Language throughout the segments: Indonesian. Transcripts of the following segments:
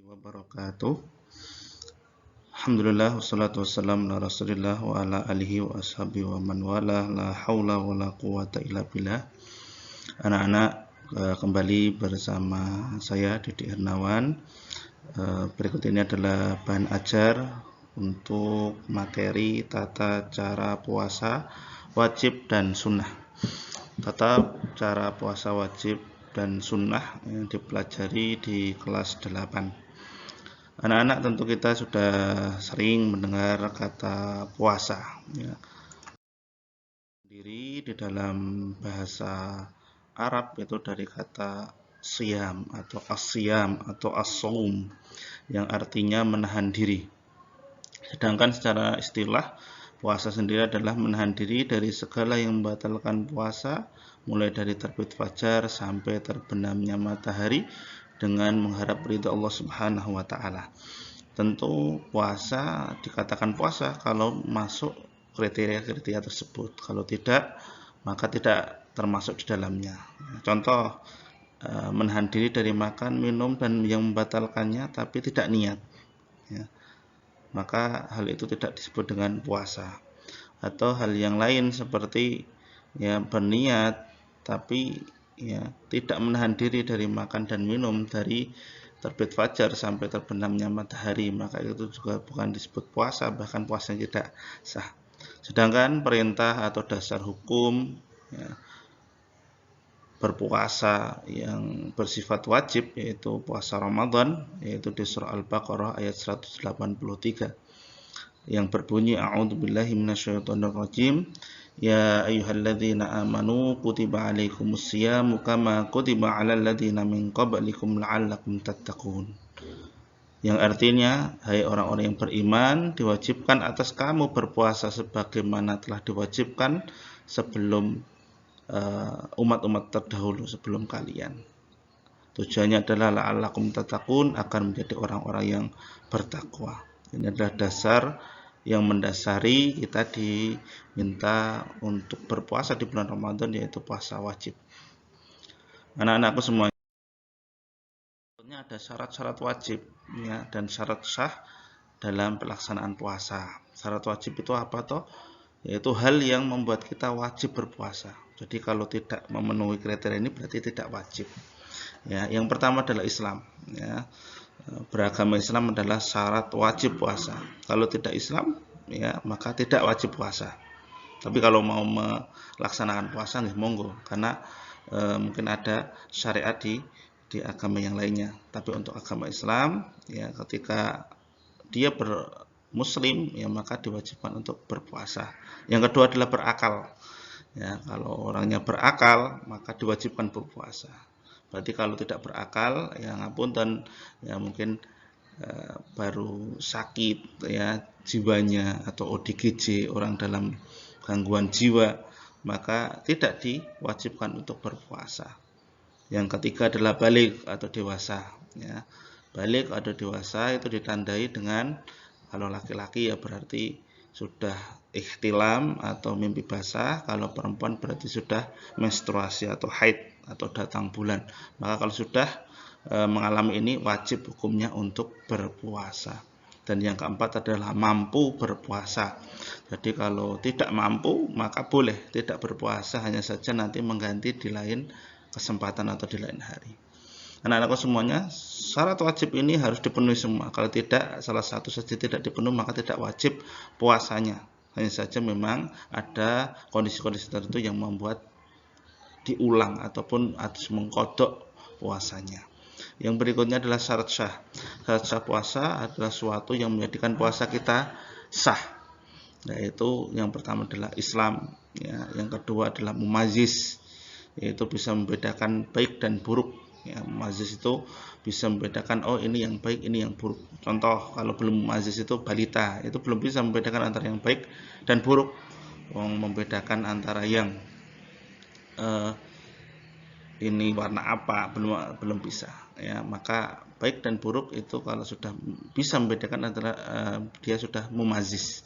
wabarakatuh. Alhamdulillah wassalatu wassalamu ala Rasulillah wa ala alihi wa ashabihi wa man wala la haula wa la quwata illa billah. Anak-anak, kembali bersama saya Didi Hernawan. Berikut ini adalah bahan ajar untuk materi tata cara puasa wajib dan sunnah. Tata cara puasa wajib dan sunnah yang dipelajari di kelas 8. Anak-anak, tentu kita sudah sering mendengar kata puasa, ya. Sendiri di dalam bahasa Arab itu dari kata siyam atau asyam atau as-saum yang artinya menahan diri. Sedangkan secara istilah puasa sendiri adalah menahan diri dari segala yang membatalkan puasa, mulai dari terbit fajar sampai terbenamnya matahari dengan mengharap ridha Allah Subhanahu wa taala. Tentu puasa dikatakan puasa kalau masuk kriteria-kriteria tersebut. Kalau tidak, maka tidak termasuk di dalamnya. Contoh, menahan diri dari makan, minum dan yang membatalkannya tapi tidak niat, ya. Maka hal itu tidak disebut dengan puasa. Atau hal yang lain seperti berniat tapi tidak menahan diri dari makan dan minum dari terbit fajar sampai terbenamnya matahari, maka itu juga bukan disebut puasa, bahkan puasanya tidak sah. Sedangkan perintah atau dasar hukum berpuasa yang bersifat wajib, yaitu puasa Ramadan, yaitu di surah Al-Baqarah ayat 183 yang berbunyi a'udzubillahi minasyaitonirrajim. Ya ayyuhalladzina amanu kutiba alaikumus syiyamu kama kutiba 'alal ladzina min qablikum la'allakum tattaqun. Yang artinya, hai orang-orang yang beriman, diwajibkan atas kamu berpuasa sebagaimana telah diwajibkan sebelum umat-umat terdahulu sebelum kalian. Tujuannya adalah la'allakum tattaqun, agar menjadi orang-orang yang bertakwa. Ini adalah dasar yang mendasari kita diminta untuk berpuasa di bulan Ramadan, yaitu puasa wajib. Anak-anakku semuanya, ada syarat-syarat wajib dan syarat sah dalam pelaksanaan puasa. Syarat wajib itu apa toh? Yaitu hal yang membuat kita wajib berpuasa. Jadi kalau tidak memenuhi kriteria ini berarti tidak wajib. Yang pertama adalah Islam. Beragama Islam adalah syarat wajib puasa. Kalau tidak Islam, maka tidak wajib puasa. Tapi kalau mau melaksanakan puasa, monggo, karena mungkin ada syariat di agama yang lainnya. Tapi untuk agama Islam, ketika dia bermuslim, maka diwajibkan untuk berpuasa. Yang kedua adalah berakal. Kalau orangnya berakal, maka diwajibkan berpuasa. Berarti kalau tidak berakal, ngapunten, mungkin baru sakit jiwanya atau ODGJ, orang dalam gangguan jiwa, maka tidak diwajibkan untuk berpuasa. Yang ketiga adalah balik atau dewasa. Balik atau dewasa itu ditandai dengan, kalau laki-laki berarti sudah ikhtilam atau mimpi basah, kalau perempuan berarti sudah menstruasi atau haid atau datang bulan. Maka kalau sudah mengalami ini, wajib hukumnya untuk berpuasa. Dan yang keempat adalah mampu berpuasa. Jadi kalau tidak mampu, maka boleh tidak berpuasa, hanya saja nanti mengganti di lain kesempatan atau di lain hari. Anak-anakku semuanya, syarat wajib ini harus dipenuhi semua. Kalau tidak, salah satu saja tidak dipenuhi, maka tidak wajib puasanya. Hanya saja memang ada kondisi-kondisi tertentu yang membuat diulang ataupun harus mengkodok puasanya. Yang berikutnya adalah syarat sah. Syarat sah puasa adalah suatu yang menjadikan puasa kita sah. Yaitu yang pertama adalah Islam, yang kedua adalah mumayiz, yaitu bisa membedakan baik dan buruk. Mumayiz itu bisa membedakan, oh ini yang baik, ini yang buruk. Contoh, kalau belum mumayiz itu balita, itu belum bisa membedakan antara yang baik dan buruk. Membedakan antara yang ini warna apa, belum bisa. Maka baik dan buruk itu kalau sudah bisa membedakan antara dia sudah mumayiz.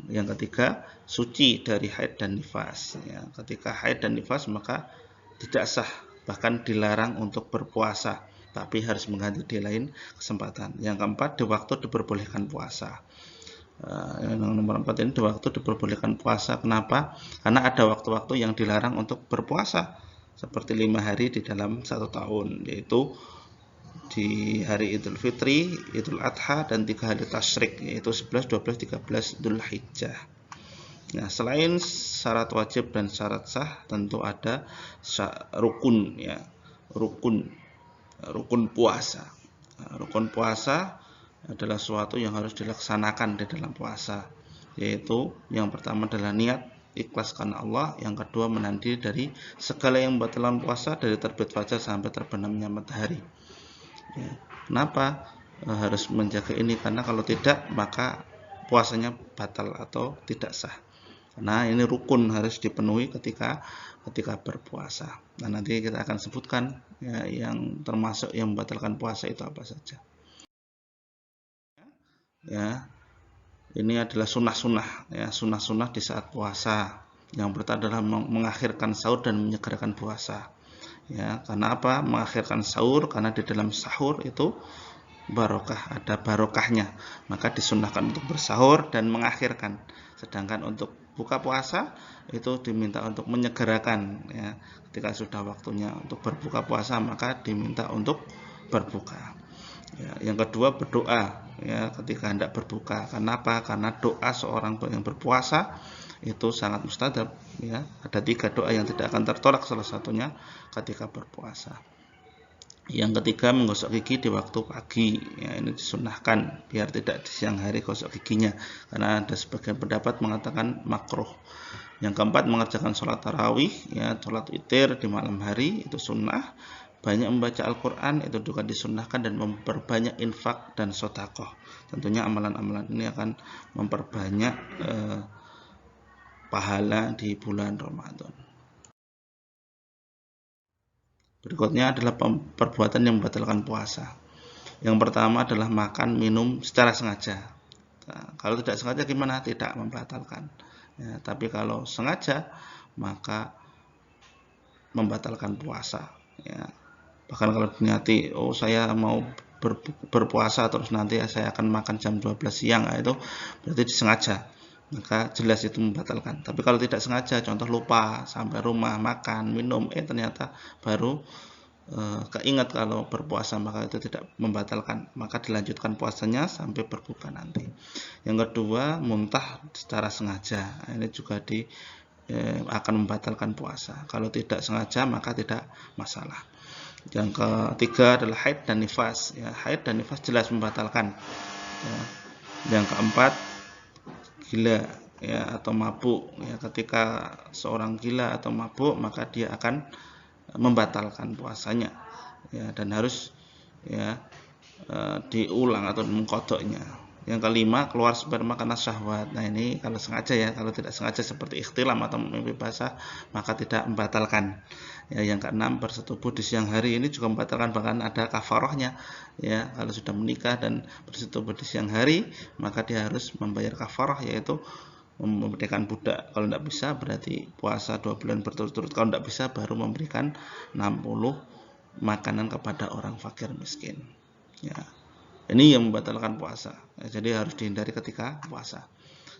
Yang ketiga, suci dari haid dan nifas. Ketika haid dan nifas, maka tidak sah, bahkan dilarang untuk berpuasa. tapi harus mengganti di lain kesempatan. Yang keempat, di waktu diperbolehkan puasa. Yang nomor 4 ini di waktu diperbolehkan puasa. Kenapa? Karena ada waktu-waktu yang dilarang untuk berpuasa, seperti 5 hari di dalam 1 tahun, yaitu di hari Idul Fitri, Idul Adha, dan 3 hari tasyrik, yaitu 11, 12, 13 Dzulhijjah. Nah, selain syarat wajib dan syarat sah, tentu ada rukun, ya, rukun puasa. Nah, rukun puasa adalah suatu yang harus dilaksanakan di dalam puasa, yaitu yang pertama adalah niat ikhlas karena Allah, yang kedua menahan diri dari segala yang membatalkan puasa dari terbit fajar sampai terbenamnya matahari. Ya, kenapa harus menjaga ini? Karena kalau tidak maka puasanya batal atau tidak sah. Nah, ini rukun harus dipenuhi ketika berpuasa. Nah, nanti kita akan sebutkan ya, yang termasuk yang membatalkan puasa itu apa saja. Ya, ini adalah sunnah-sunnah, ya, sunnah-sunnah di saat puasa. Yang pertama adalah mengakhirkan sahur dan menyegerakan puasa. Ya, karena apa? Mengakhirkan sahur karena di dalam sahur itu barokah, ada barokahnya, maka disunnahkan untuk bersahur dan mengakhirkan. Sedangkan untuk buka puasa itu diminta untuk menyegerakan, ya. Ketika sudah waktunya untuk berbuka puasa maka diminta untuk berbuka. Ya, yang kedua berdoa, ya, ketika hendak berbuka. Kenapa? Karena doa seorang yang berpuasa itu sangat mustajab, ya. Ada 3 doa yang tidak akan tertolak, salah satunya ketika berpuasa. Yang ketiga, menggosok gigi di waktu pagi, ya, ini disunahkan biar tidak di siang hari gosok giginya, karena ada sebagian pendapat mengatakan makruh. Yang keempat, mengerjakan sholat tarawih, ya, sholat witir di malam hari itu sunnah. Banyak membaca Al-Quran itu juga disunahkan, dan memperbanyak infak dan sedekah. Tentunya amalan-amalan ini akan memperbanyak pahala di bulan Ramadan. Berikutnya adalah perbuatan yang membatalkan puasa. Yang pertama adalah makan minum secara sengaja. Nah, kalau tidak sengaja gimana? Tidak membatalkan. Ya, tapi kalau sengaja maka membatalkan puasa. Ya. Bahkan kalau diniati, oh saya mau berpuasa terus nanti saya akan makan jam 12 siang, nah, itu berarti disengaja. Maka jelas itu membatalkan. Tapi kalau tidak sengaja, contoh lupa sampai rumah makan minum, ternyata baru keingat kalau berpuasa, maka itu tidak membatalkan, maka dilanjutkan puasanya sampai berbuka nanti. Yang kedua, muntah secara sengaja, ini juga akan membatalkan puasa. Kalau tidak sengaja maka tidak masalah. Yang ketiga adalah haid dan nifas, ya, haid dan nifas jelas membatalkan, ya. Yang keempat, gila, ya, atau mabuk, ya, ketika seorang gila atau mabuk maka dia akan membatalkan puasanya, ya, dan harus, ya, diulang atau mengkodoknya. Yang kelima, keluar sperma karena syahwat. Nah, ini kalau sengaja, ya, kalau tidak sengaja seperti ikhtilam atau mimpi basah maka tidak membatalkan. Ya, yang keenam, bersetubuh di siang hari, ini juga membatalkan, bahkan ada kafarahnya, ya. Kalau sudah menikah dan bersetubuh di siang hari maka dia harus membayar kafarah, yaitu memerdekakan budak. Kalau tidak bisa berarti puasa 2 bulan berturut-turut. Kalau tidak bisa baru memberikan 60 makanan kepada orang fakir miskin, ya. Ini yang membatalkan puasa, ya, jadi harus dihindari ketika puasa.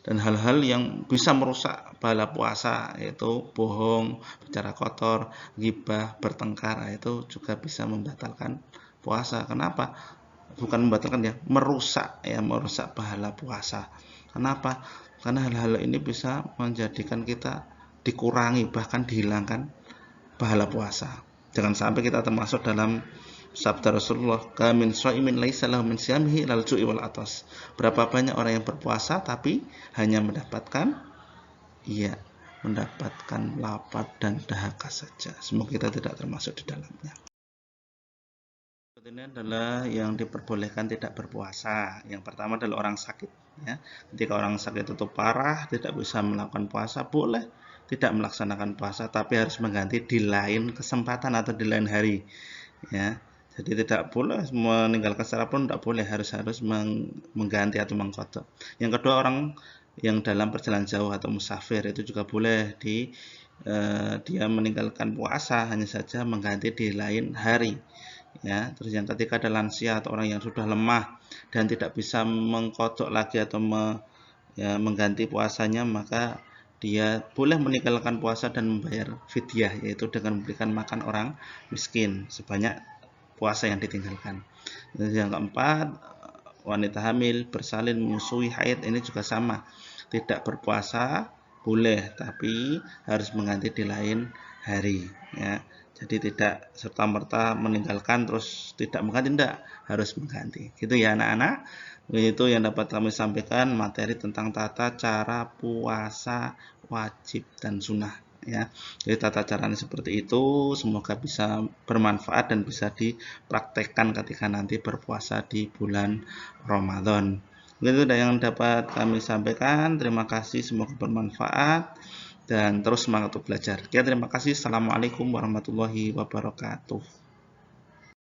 Dan hal-hal yang bisa merusak pahala puasa, yaitu bohong, bicara kotor, ghibah, bertengkar, itu juga bisa membatalkan puasa. Kenapa? Bukan membatalkan, ya, merusak, ya, merusak pahala puasa. Kenapa? Karena hal-hal ini bisa menjadikan kita dikurangi, bahkan dihilangkan pahala puasa. Jangan sampai kita termasuk dalam sabda Rasulullah, "Kamin shaimin laisa lahu min siyamihi lal ju'i wal atas." Berapa banyak orang yang berpuasa tapi hanya mendapatkan lapar dan dahaga saja. Semoga kita tidak termasuk di dalamnya. Ini adalah yang diperbolehkan tidak berpuasa. Yang pertama adalah orang sakit, ya. Ketika orang sakit itu parah, tidak bisa melakukan puasa, boleh tidak melaksanakan puasa, tapi harus mengganti di lain kesempatan atau di lain hari, ya. Jadi tidak boleh meninggalkan secara pun, tidak boleh, harus mengganti atau mengqadha. Yang kedua, orang yang dalam perjalanan jauh atau musafir itu juga boleh dia meninggalkan puasa, hanya saja mengganti di lain hari. ya. Terus yang ketiga ada lansia atau orang yang sudah lemah dan tidak bisa mengkodok lagi atau mengganti puasanya, maka dia boleh meninggalkan puasa dan membayar fidyah, yaitu dengan memberikan makan orang miskin sebanyak puasa yang ditinggalkan. Dan yang keempat, wanita hamil, bersalin, menyusui, haid, ini juga sama, tidak berpuasa boleh, tapi harus mengganti di lain hari, ya. Jadi tidak serta-merta meninggalkan terus tidak mengganti, tidak, harus mengganti. Gitu ya anak-anak. Itu yang dapat kami sampaikan materi tentang tata cara puasa wajib dan sunnah, ya. Jadi tata caranya seperti itu, semoga bisa bermanfaat dan bisa dipraktekkan ketika nanti berpuasa di bulan Ramadan. Itu yang dapat kami sampaikan. Terima kasih, semoga bermanfaat dan terus semangat untuk belajar. Ya, terima kasih. Assalamualaikum warahmatullahi wabarakatuh.